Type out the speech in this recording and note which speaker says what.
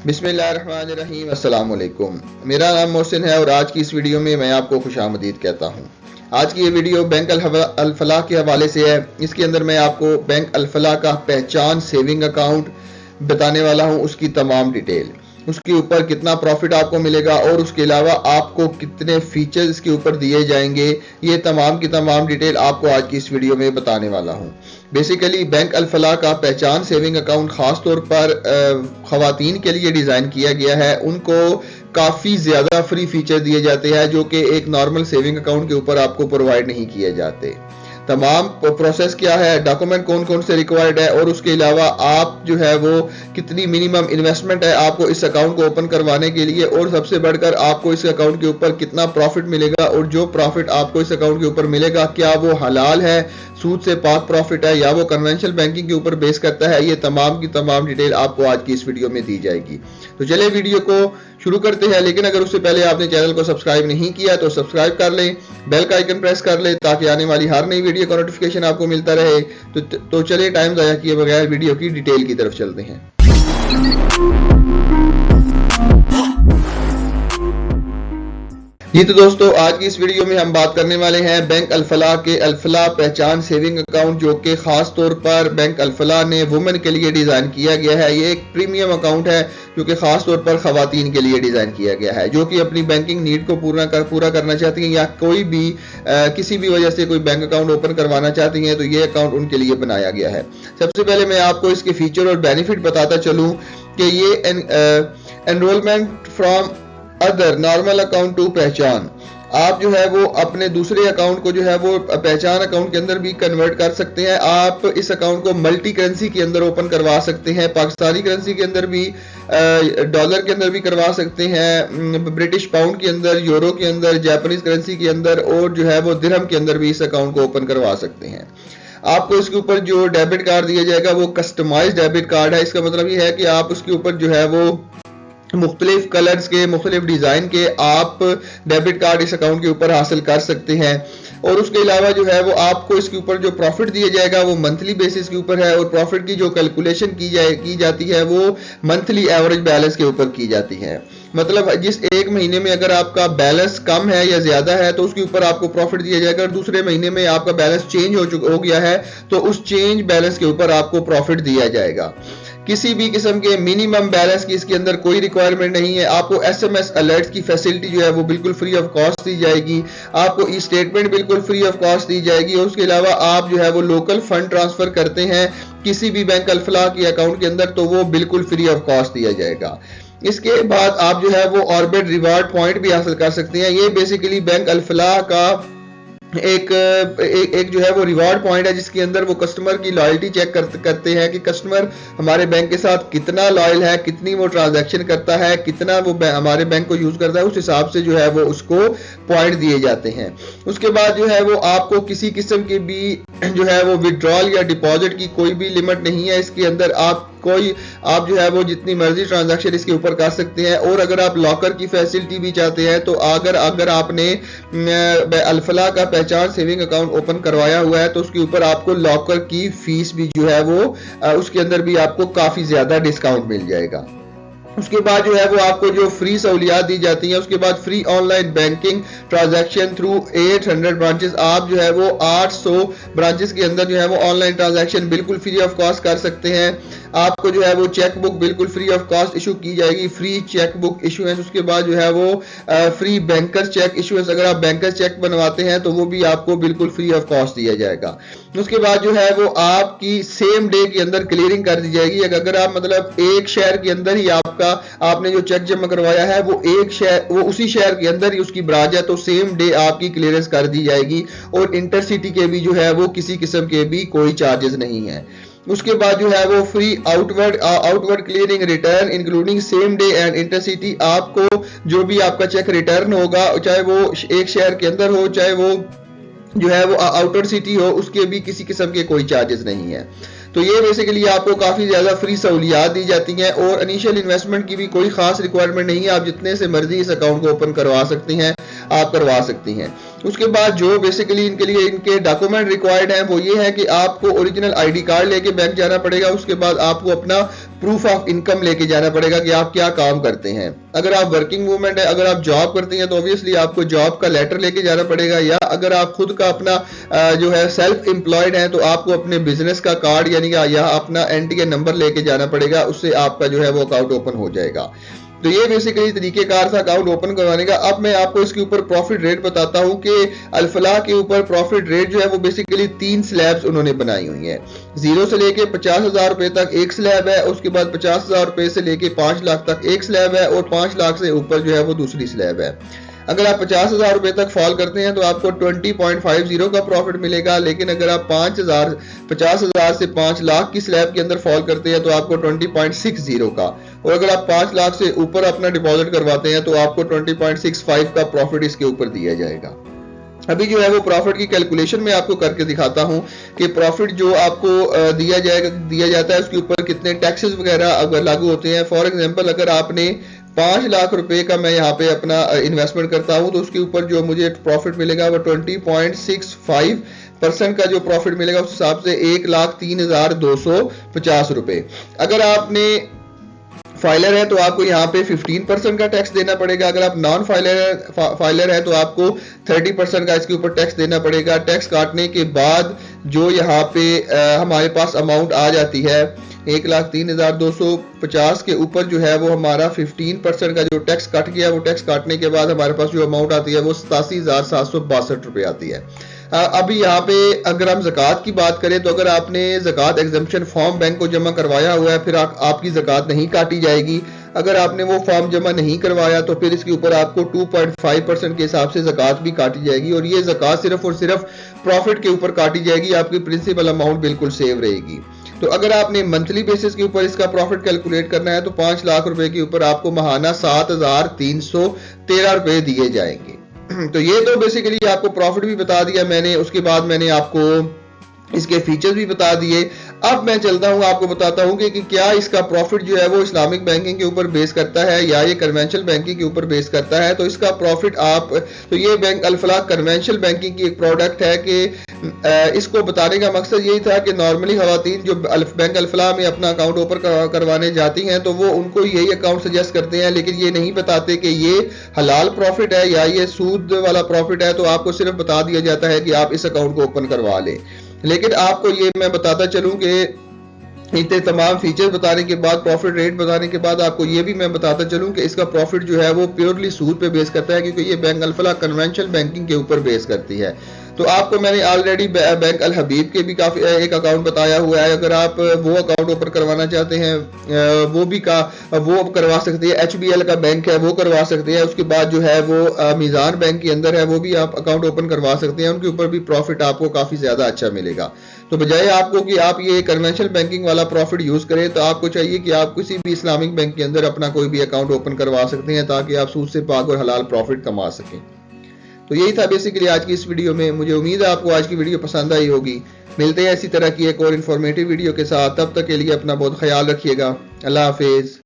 Speaker 1: बिस्मिल्लाहिर्रहमानिर्रहीम, अस्सलाम वालेकुम। मेरा नाम मोहसिन है और आज की इस वीडियो में मैं आपको खुशामदीद कहता हूँ। आज की ये वीडियो बैंक अल-फलाह के हवाले से है। इसके अंदर मैं आपको बैंक अल-फलाह का पहचान सेविंग अकाउंट बताने वाला हूँ, उसकी तमाम डिटेल, उसके ऊपर कितना प्रॉफिट आपको मिलेगा और उसके अलावा आपको कितने फीचर्स इसके ऊपर दिए जाएंगे, ये तमाम की तमाम डिटेल आपको आज की इस वीडियो में बताने वाला हूँ। बेसिकली बैंक अल-फलाह का पहचान सेविंग अकाउंट खास तौर पर खवातीन के लिए डिज़ाइन किया गया है। उनको काफ़ी ज़्यादा फ्री फीचर दिए जाते हैं जो कि एक नॉर्मल सेविंग अकाउंट के ऊपर आपको प्रोवाइड नहीं किए जाते। तमाम प्रोसेस क्या है, डॉक्यूमेंट कौन कौन से रिक्वायर्ड है और उसके अलावा आप जो है वो कितनी मिनिमम इन्वेस्टमेंट है आपको इस अकाउंट को ओपन करवाने के लिए, और सबसे बढ़कर आपको इस अकाउंट के ऊपर कितना प्रॉफिट मिलेगा और जो प्रॉफिट आपको इस अकाउंट के ऊपर मिलेगा क्या वो हलाल है, सूद से पाक प्रॉफिट है या वो कन्वेंशनल बैंकिंग के ऊपर बेस करता है, ये तमाम की तमाम डिटेल आपको आज की इस वीडियो में दी जाएगी। तो चलिए वीडियो को शुरू करते हैं, लेकिन अगर उससे पहले आपने चैनल को सब्सक्राइब नहीं किया तो सब्सक्राइब कर लें, बेल का आइकन प्रेस कर लें ताकि आने वाली हर नई वीडियो का नोटिफिकेशन आपको मिलता रहे। तो चलिए टाइम ज़ाया किए बगैर वीडियो की डिटेल की तरफ चलते हैं। जी तो दोस्तों, आज की इस वीडियो में हम बात करने वाले हैं बैंक अल-फलाह के अल-फलाह पहचान सेविंग अकाउंट, जो कि खास तौर पर बैंक अल-फलाह ने वुमेन के लिए डिज़ाइन किया गया है। ये एक प्रीमियम अकाउंट है जो कि खास तौर पर खवातीन के लिए डिज़ाइन किया गया है, जो कि अपनी बैंकिंग नीड को पूरा करना चाहती हैं या कोई भी किसी भी वजह से कोई बैंक अकाउंट ओपन करवाना चाहती हैं, तो ये अकाउंट उनके लिए बनाया गया है। सबसे पहले मैं आपको इसके फीचर और बेनिफिट बताता चलूँ कि ये enrolment from other normal account to पहचान, आप जो है वो अपने दूसरे अकाउंट को जो है वो पहचान अकाउंट के अंदर भी कन्वर्ट कर सकते हैं। आप इस अकाउंट को मल्टी करेंसी के अंदर ओपन करवा सकते हैं, पाकिस्तानी करेंसी के अंदर भी, डॉलर के अंदर भी करवा सकते हैं, ब्रिटिश पाउंड के अंदर, यूरो के अंदर, जापानीज करेंसी के अंदर और जो है वो दिरहम के अंदर भी इस अकाउंट को ओपन करवा सकते हैं। आपको इसके ऊपर जो डेबिट कार्ड दिया जाएगा वो कस्टमाइज डेबिट कार्ड है। इसका मतलब ये है कि आप उसके ऊपर जो है वो मुख्तलिफ कलर्स के, मुख्तलिफ डिज़ाइन के आप डेबिट कार्ड इस अकाउंट के ऊपर हासिल कर सकते हैं। और उसके अलावा जो है वो आपको इसके ऊपर जो प्रॉफिट दिया जाएगा वो मंथली बेसिस के ऊपर है, और प्रॉफिट की जो कैलकुलेशन की जाती है वो मंथली एवरेज बैलेंस के ऊपर की जाती है। मतलब जिस एक महीने में अगर आपका बैलेंस कम है या ज्यादा है तो उसके ऊपर आपको प्रॉफिट दिया जाएगा, और दूसरे महीने में आपका बैलेंस चेंज हो गया है तो उस चेंज बैलेंस के ऊपर आपको प्रॉफिट दिया जाएगा। किसी भी किस्म के मिनिमम बैलेंस की इसके अंदर कोई रिक्वायरमेंट नहीं है। आपको एसएमएस अलर्ट्स की फैसिलिटी जो है वो बिल्कुल फ्री ऑफ कॉस्ट दी जाएगी, आपको ई स्टेटमेंट बिल्कुल फ्री ऑफ कॉस्ट दी जाएगी, और उसके अलावा आप जो है वो लोकल फंड ट्रांसफर करते हैं किसी भी बैंक अल-फलाह के अकाउंट के अंदर तो वो बिल्कुल फ्री ऑफ कॉस्ट दिया जाएगा। इसके बाद आप जो है वो ऑर्बिट रिवार्ड पॉइंट भी हासिल कर सकते हैं। ये बेसिकली बैंक अल-फलाह का एक जो है वो रिवार्ड पॉइंट है जिसके अंदर वो कस्टमर की लॉयल्टी चेक करते हैं कि कस्टमर हमारे बैंक के साथ कितना लॉयल है, कितनी वो ट्रांजैक्शन करता है, कितना वो हमारे बैंक को यूज करता है, उस हिसाब से जो है वो उसको पॉइंट दिए जाते हैं। उसके बाद जो है वो आपको किसी किस्म की भी जो है वो विड्रॉल या डिपॉजिट की कोई भी लिमिट नहीं है इसके अंदर। आप जो है वो जितनी मर्जी ट्रांजैक्शन इसके ऊपर कर सकते हैं, और अगर आप लॉकर की फैसिलिटी भी चाहते हैं तो अगर आपने अल-फलाह का पहचान सेविंग अकाउंट ओपन करवाया हुआ है तो उसके ऊपर आपको लॉकर की फीस भी जो है वो उसके अंदर भी आपको काफी ज्यादा डिस्काउंट मिल जाएगा। उसके बाद जो है वो आपको जो फ्री सहूलियात दी जाती हैं, उसके बाद free online banking transaction through 800 branches, आप जो है वो 800 ब्रांचेस के अंदर जो है वो ऑनलाइन ट्रांजैक्शन बिल्कुल फ्री ऑफ कॉस्ट कर सकते हैं। आपको जो है वो चेक बुक बिल्कुल फ्री ऑफ कॉस्ट इशू की जाएगी, फ्री चेक बुक इशूएंस। उसके बाद जो है वो फ्री बैंकर चेक इशूएंस, अगर आप बैंकर चेक बनवाते हैं तो वो भी आपको बिल्कुल फ्री ऑफ कॉस्ट दिया जाएगा। उसके बाद जो है वो आपकी सेम डे के अंदर क्लियरिंग कर दी जाएगी। अगर आप मतलब एक शहर के अंदर ही आपने जो चेक जमा करवाया है वो उसी शहर के अंदर ही उसकी ब्रांच है तो सेम डे आपकी क्लियरेंस कर दी जाएगी, और इंटरसिटी के भी जो है वो किसी किस्म के भी कोई चार्जेस नहीं है। उसके बाद जो है वो free outward clearing return including same day and intercity, आपको जो भी आपका चेक रिटर्न होगा चाहे वो एक शहर के अंदर हो चाहे वो जो है वो आउटर सिटी हो, उसके भी किसी किस्म के कोई चार्जेस नहीं है। तो ये बेसिकली आपको काफ़ी ज़्यादा फ्री सहूलियात दी जाती हैं, और इनिशियल इन्वेस्टमेंट की भी कोई खास रिक्वायरमेंट नहीं है। आप जितने से मर्जी इस अकाउंट को ओपन करवा सकते हैं, आप करवा सकती हैं। उसके बाद जो बेसिकली इनके डॉक्यूमेंट रिक्वायर्ड हैं वो ये है कि आपको ओरिजिनल आईडी कार्ड लेके बैंक जाना पड़ेगा। उसके बाद आपको अपना प्रूफ ऑफ इनकम लेके जाना पड़ेगा कि आप क्या काम करते हैं। अगर आप वर्किंग वूमेन है, अगर आप जॉब करते हैं तो ऑब्वियसली आपको जॉब का लेटर लेके जाना पड़ेगा, या अगर आप खुद का अपना जो है सेल्फ एम्प्लॉयड है तो आपको अपने बिजनेस का कार्ड यानी कि या अपना एनटीए नंबर लेके जाना पड़ेगा, उससे आपका जो है वो अकाउंट ओपन हो जाएगा। तो ये बेसिकली तरीकेकार था अकाउंट ओपन करवाने का। अब मैं आपको इसके ऊपर प्रॉफिट रेट बताता हूं कि अल्फलाह के ऊपर प्रॉफिट रेट जो है वो बेसिकली 3 स्लैब्स उन्होंने बनाई हुई हैं। 0 से लेके 50,000 रुपए तक एक स्लैब है, उसके बाद 50,000 रुपए से लेके 5 लाख तक एक स्लैब है, और 5 लाख से ऊपर जो है वो दूसरी स्लैब है। अगर आप 50,000 रुपए तक फॉल करते हैं तो आपको 20.50 का प्रॉफिट मिलेगा, लेकिन अगर आप 50,000 से 5 लाख की स्लैब के अंदर फॉल करते हैं तो आपको 20.60 का, और अगर आप 5 लाख से ऊपर अपना डिपॉजिट करवाते हैं तो आपको 20.65 का प्रॉफिट इसके ऊपर दिया जाएगा। अभी जो है वो प्रॉफिट की कैलकुलेशन में आपको करके दिखाता हूं कि प्रॉफिट जो आपको दिया जाता है उसके ऊपर कितने टैक्सेस वगैरह अगर लागू होते हैं। फॉर एग्जांपल अगर आपने 5 लाख रुपए का मैं यहाँ पे अपना इन्वेस्टमेंट करता हूँ तो उसके ऊपर जो मुझे प्रॉफिट मिलेगा वो 20.65% का जो प्रॉफिट मिलेगा उस हिसाब से 1,03,250 रुपए। अगर आपने फाइलर है तो आपको यहाँ पे 15% का टैक्स देना पड़ेगा। अगर आप नॉन फाइलर है तो आपको 30% का इसके ऊपर टैक्स देना पड़ेगा। टैक्स काटने के बाद जो यहाँ पे हमारे पास अमाउंट आ जाती है 1,03,250 के ऊपर जो है वो हमारा 15% का जो टैक्स कट गया, वो टैक्स काटने के बाद हमारे पास जो अमाउंट आती है वो 87,762 रुपए आती है। अभी यहाँ पे अगर हम ज़कात की बात करें तो अगर आपने ज़कात एग्जम्पशन फॉर्म बैंक को जमा करवाया हुआ है फिर आपकी ज़कात नहीं काटी जाएगी। अगर आपने वो फॉर्म जमा नहीं करवाया तो फिर इसके ऊपर आपको 2.5% के हिसाब से ज़कात भी काटी जाएगी, और ये ज़कात सिर्फ और सिर्फ प्रॉफिट के ऊपर काटी जाएगी, आपकी प्रिंसिपल अमाउंट बिल्कुल सेव रहेगी। तो अगर आपने मंथली बेसिस के ऊपर इसका प्रॉफिट कैलकुलेट करना है तो 5 लाख रुपए के ऊपर आपको महाना 7,313 रुपए दिए जाएंगे। तो ये तो बेसिकली आपको प्रॉफिट भी बता दिया मैंने, उसके बाद मैंने आपको इसके फीचर्स भी बता दिए। अब मैं चलता हूँ आपको बताता हूँ कि क्या इसका प्रॉफिट जो है वो इस्लामिक बैंकिंग के ऊपर बेस करता है या ये कन्वेंशनल बैंकिंग के ऊपर बेस करता है। तो इसका प्रॉफिट तो ये बैंक अल्फलाह कन्वेंशनल बैंकिंग की एक प्रोडक्ट है कि इसको बताने का मकसद यही था कि नॉर्मली खवातीन जो बैंक अल्फलाह में अपना अकाउंट ओपन करवाने जाती हैं तो वो उनको यही अकाउंट सजेस्ट करते हैं, लेकिन ये नहीं बताते कि ये हलाल प्रॉफिट है या ये सूद वाला प्रॉफिट है। तो आपको सिर्फ बता दिया जाता है कि आप इस अकाउंट को ओपन करवा लें, लेकिन आपको ये मैं बताता चलूं कि इतने तमाम फीचर्स बताने के बाद, प्रॉफिट रेट बताने के बाद आपको ये भी मैं बताता चलूं कि इसका प्रॉफिट जो है वो प्योरली सूद पे बेस करता है, क्योंकि ये बैंक अल्फलाह कन्वेंशनल बैंकिंग के ऊपर बेस करती है। तो आपको मैंने ऑलरेडी बैंक अल हबीब के भी काफी एक अकाउंट बताया हुआ है। अगर आप वो अकाउंट ओपन करवाना चाहते हैं वो करवा सकते हैं। HBL का बैंक है वो करवा सकते हैं। उसके बाद जो है वो मीज़ान बैंक के अंदर है वो भी आप अकाउंट ओपन करवा सकते हैं, उनके ऊपर भी प्रॉफिट आपको काफी ज्यादा अच्छा मिलेगा। तो बजाय आपको कि आप ये कन्वेंशनल बैंकिंग वाला प्रॉफिट यूज करें तो आपको चाहिए कि आप किसी भी इस्लामिक बैंक के अंदर अपना कोई भी अकाउंट ओपन करवा सकते हैं ताकि आप सूद से पाक और हलाल प्रॉफिट कमा सकें। तो यही था बेसिकली आज की इस वीडियो में। मुझे उम्मीद है आपको आज की वीडियो पसंद आई होगी। मिलते हैं इसी तरह की एक और इन्फॉर्मेटिव वीडियो के साथ, तब तक के लिए अपना बहुत ख्याल रखिएगा। अल्लाह हाफिज।